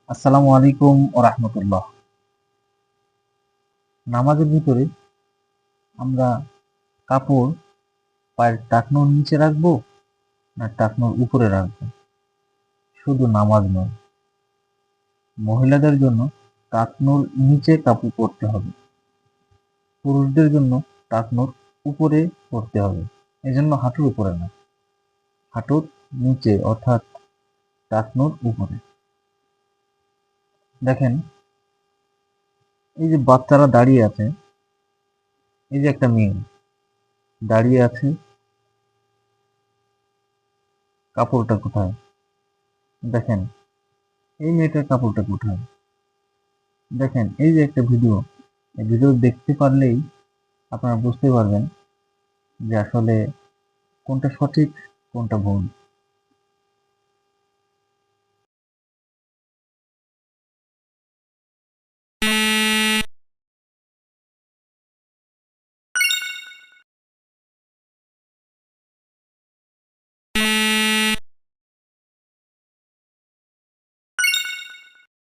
আসসালামু আলাইকুম ও রাহমাতুল্লাহ। নামাজের ভিতরে আমরা কাপড় পায়ের টাকনুর নিচে রাখবো না টাকনুর উপরে রাখবো? শুধু নামাজ নয়, মহিলাদের জন্য টাকনুর নিচে কাপড় পরতে হবে, পুরুষদের জন্য টাকনুর উপরে পরতে হবে। এজন্য হাঁটুর উপরে না, হাঁটুর নিচে অর্থাৎ টাকনুর উপরে। দেখেন, এই যে বাচ্চারা দাঁড়িয়ে আছে, এই যে একটা মেয়ে দাঁড়িয়ে আছে, কাপড়টা কোথায়? দেখেন, এই মেয়েটার কাপড়টা কোথায়? দেখেন, এই যে একটা ভিডিও, এই ভিডিও দেখতে পারলেই আপনারা বুঝতে পারবেন যে আসলে কোনটা সঠিক, কোনটা ভুল।